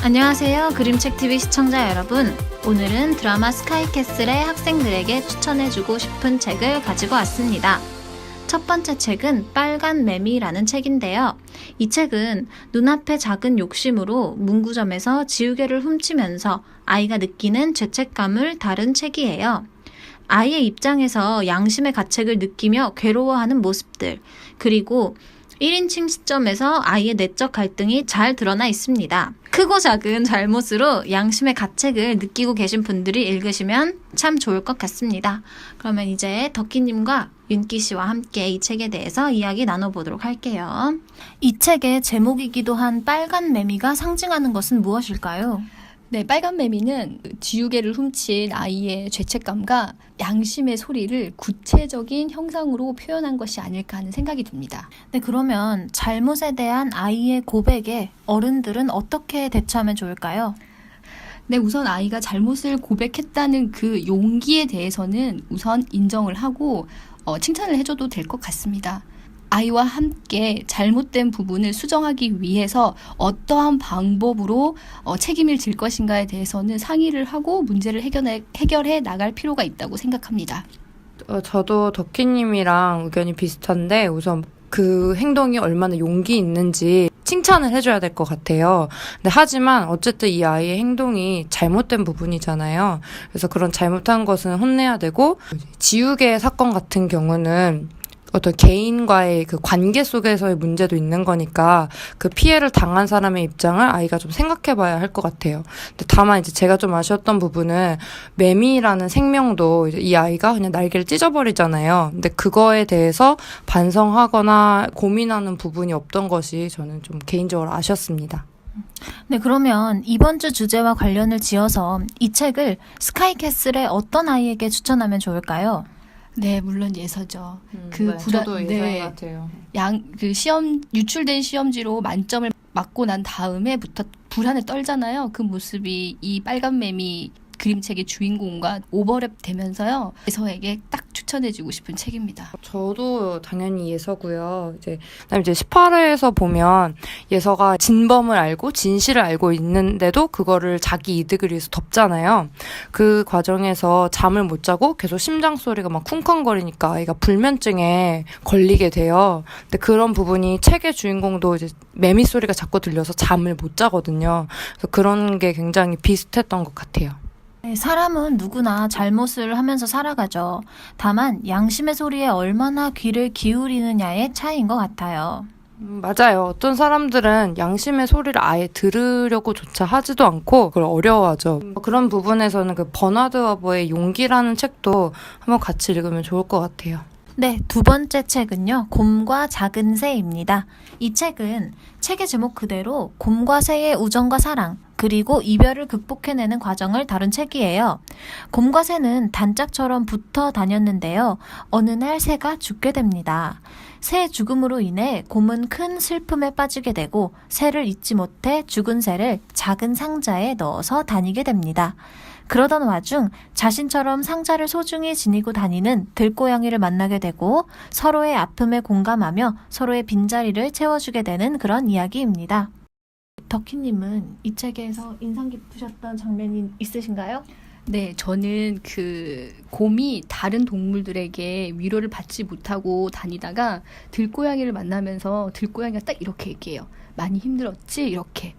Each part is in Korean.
안녕하세요. 그림책TV 시청자 여러분. 오늘은 드라마 스카이캐슬의 학생들에게 추천해주고 싶은 책을 가지고 왔습니다. 첫 번째 책은 빨간 매미라는 책인데요. 이 책은 눈앞의 작은 욕심으로 문구점에서 지우개를 훔치면서 아이가 느끼는 죄책감을 다룬 책이에요. 아이의 입장에서 양심의 가책을 느끼며 괴로워하는 모습들, 그리고 1인칭 시점에서 아이의 내적 갈등이 잘 드러나 있습니다. 크고 작은 잘못으로 양심의 가책을 느끼고 계신 분들이 읽으시면 참 좋을 것 같습니다. 그러면 이제 덕희님과 윤기씨와 함께 이 책에 대해서 이야기 나눠보도록 할게요. 이 책의 제목이기도 한 빨간 매미가 상징하는 것은 무엇일까요? 네, 빨간 매미는 지우개를 훔친 아이의 죄책감과 양심의 소리를 구체적인 형상으로 표현한 것이 아닐까 하는 생각이 듭니다. 네, 그러면 잘못에 대한 아이의 고백에 어른들은 어떻게 대처하면 좋을까요? 네, 우선 아이가 잘못을 고백했다는 그 용기에 대해서는 우선 인정을 하고 칭찬을 해줘도 될 것 같습니다. 아이와 함께 잘못된 부분을 수정하기 위해서 어떠한 방법으로 책임을 질 것인가에 대해서는 상의를 하고 문제를 해결해 나갈 필요가 있다고 생각합니다. 저도 덕희님이랑 의견이 비슷한데 우선 그 행동이 얼마나 용기 있는지 칭찬을 해줘야 될 것 같아요. 근데 하지만 어쨌든 이 아이의 행동이 잘못된 부분이잖아요. 그래서 그런 잘못한 것은 혼내야 되고, 지우개 사건 같은 경우는 어떤 개인과의 그 관계 속에서의 문제도 있는 거니까 그 피해를 당한 사람의 입장을 아이가 좀 생각해 봐야 할 것 같아요. 근데 다만 이제 제가 좀 아쉬웠던 부분은 매미라는 생명도 이제 이 아이가 그냥 날개를 찢어버리잖아요. 근데 그거에 대해서 반성하거나 고민하는 부분이 없던 것이 저는 좀 개인적으로 아쉬웠습니다. 네, 그러면 이번 주 주제와 관련을 지어서 이 책을 스카이캐슬의 어떤 아이에게 추천하면 좋을까요? 네, 물론 예서죠. 저도 예서 같아요. 유출된 시험지로 만점을 맞고 난 다음에부터 불안에 떨잖아요. 그 모습이 이 빨간 매미 그림책의 주인공과 오버랩 되면서요. 예서에게 딱 추천해주고 싶은 책입니다. 저도 당연히 예서고요. 그다음에 이제 18회에서 보면 예서가 진범을 알고 진실을 알고 있는데도 그거를 자기 이득을 위해서 덮잖아요. 그 과정에서 잠을 못 자고 계속 심장 소리가 막 쿵쾅거리니까 아이가 불면증에 걸리게 돼요. 근데 그런 부분이 책의 주인공도 이제 매미 소리가 자꾸 들려서 잠을 못 자거든요. 그래서 그런 게 굉장히 비슷했던 것 같아요. 네, 사람은 누구나 잘못을 하면서 살아가죠. 다만 양심의 소리에 얼마나 귀를 기울이느냐의 차이인 것 같아요. 맞아요. 어떤 사람들은 양심의 소리를 아예 들으려고조차 하지도 않고 그걸 어려워하죠. 그런 부분에서는 그 버나드 하버의 용기라는 책도 한번 같이 읽으면 좋을 것 같아요. 네, 두 번째 책은요, 곰과 작은 새입니다. 이 책은 책의 제목 그대로 곰과 새의 우정과 사랑, 그리고 이별을 극복해내는 과정을 다룬 책이에요. 곰과 새는 단짝처럼 붙어 다녔는데요. 어느 날 새가 죽게 됩니다. 새의 죽음으로 인해 곰은 큰 슬픔에 빠지게 되고 새를 잊지 못해 죽은 새를 작은 상자에 넣어서 다니게 됩니다. 그러던 와중 자신처럼 상자를 소중히 지니고 다니는 들고양이를 만나게 되고 서로의 아픔에 공감하며 서로의 빈자리를 채워주게 되는 그런 이야기입니다. 덕희님은 이 책에서 인상 깊으셨던 장면이 있으신가요? 네, 저는 그 곰이 다른 동물들에게 위로를 받지 못하고 다니다가 들고양이를 만나면서 들고양이가 딱 이렇게 얘기해요. 많이 힘들었지? 이렇게.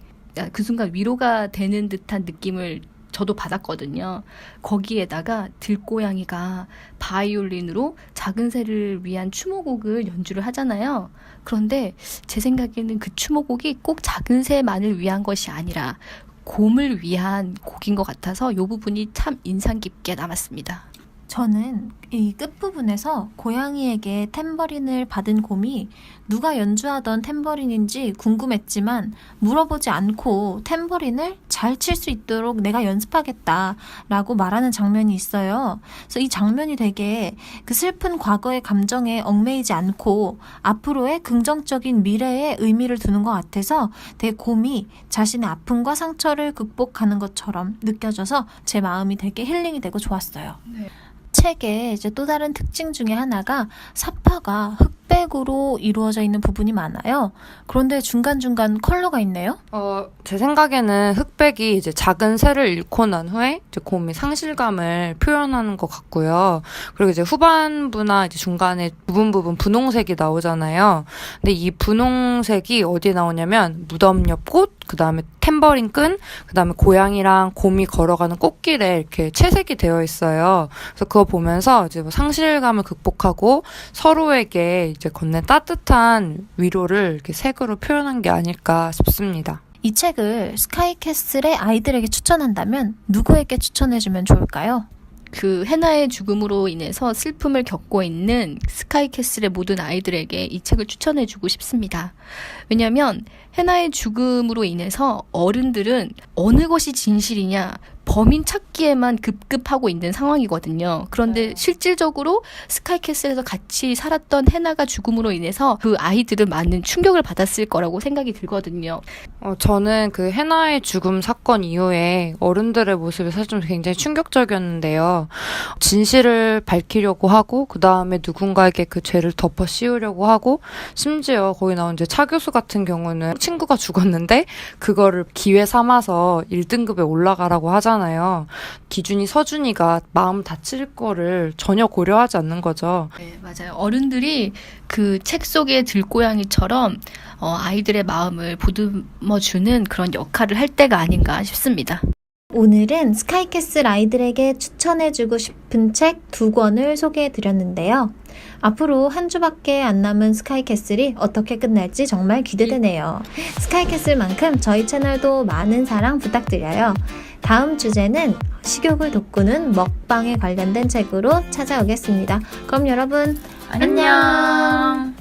그 순간 위로가 되는 듯한 느낌을 저도 받았거든요. 거기에다가 들고양이가 바이올린으로 작은 새를 위한 추모곡을 연주를 하잖아요. 그런데 제 생각에는 그 추모곡이 꼭 작은 새만을 위한 것이 아니라 곰을 위한 곡인 것 같아서 이 부분이 참 인상 깊게 남았습니다. 저는 이 끝부분에서 고양이에게 탬버린을 받은 곰이 누가 연주하던 탬버린인지 궁금했지만 물어보지 않고 탬버린을 잘 칠 수 있도록 내가 연습하겠다라고 말하는 장면이 있어요. 그래서 이 장면이 되게 그 슬픈 과거의 감정에 얽매이지 않고 앞으로의 긍정적인 미래에 의미를 두는 것 같아서 되게 곰이 자신의 아픔과 상처를 극복하는 것처럼 느껴져서 제 마음이 되게 힐링이 되고 좋았어요. 네. 책의 이제 또 다른 특징 중에 하나가 사파가 흑백으로 이루어져 있는 부분이 많아요. 그런데 중간중간 컬러가 있네요. 제 생각에는 흑백이 이제 작은 새를 잃고 난 후에 이제 곰이 상실감을 표현하는 것 같고요. 그리고 이제 후반부나 이제 중간에 부분 분홍색이 나오잖아요. 근데 이 분홍색이 어디에 나오냐면 무덤 옆 꽃, 그 다음에 탬버린 끈, 그 다음에 고양이랑 곰이 걸어가는 꽃길에 이렇게 채색이 되어 있어요. 그래서 그거 보면서 이제 뭐 상실감을 극복하고 서로에게 이제 건넨 따뜻한 위로를 이렇게 색으로 표현한 게 아닐까 싶습니다. 이 책을 스카이캐슬의 아이들에게 추천한다면 누구에게 추천해주면 좋을까요? 그 해나의 죽음으로 인해서 슬픔을 겪고 있는 스카이캐슬의 모든 아이들에게 이 책을 추천해주고 싶습니다. 왜냐하면 해나의 죽음으로 인해서 어른들은 어느 것이 진실이냐 범인 찾기에만 급급하고 있는 상황이거든요. 그런데 실질적으로 스카이캐슬에서 같이 살았던 해나가 죽음으로 인해서 그 아이들은 많은 충격을 받았을 거라고 생각이 들거든요. 저는 그 해나의 죽음 사건 이후에 어른들의 모습이 사실 좀 굉장히 충격적이었는데요. 진실을 밝히려고 하고 그 다음에 누군가에게 그 죄를 덮어 씌우려고 하고 심지어 거기 나온 이제 차 교수 같은 경우는 친구가 죽었는데 그거를 기회 삼아서 1등급에 올라가라고 하잖아요. 기준이 서준이가 마음 다칠 거를 전혀 고려하지 않는 거죠. 네, 맞아요. 어른들이 그 책 속의 들고양이처럼 아이들의 마음을 보듬어주는 그런 역할을 할 때가 아닌가 싶습니다. 오늘은 스카이캐슬 아이들에게 추천해주고 싶은 책 2권을 소개해드렸는데요. 앞으로 한 주밖에 안 남은 스카이캐슬이 어떻게 끝날지 정말 기대되네요. 스카이캐슬만큼 저희 채널도 많은 사랑 부탁드려요. 다음 주제는 식욕을 돋구는 먹방에 관련된 책으로 찾아오겠습니다. 그럼 여러분 안녕!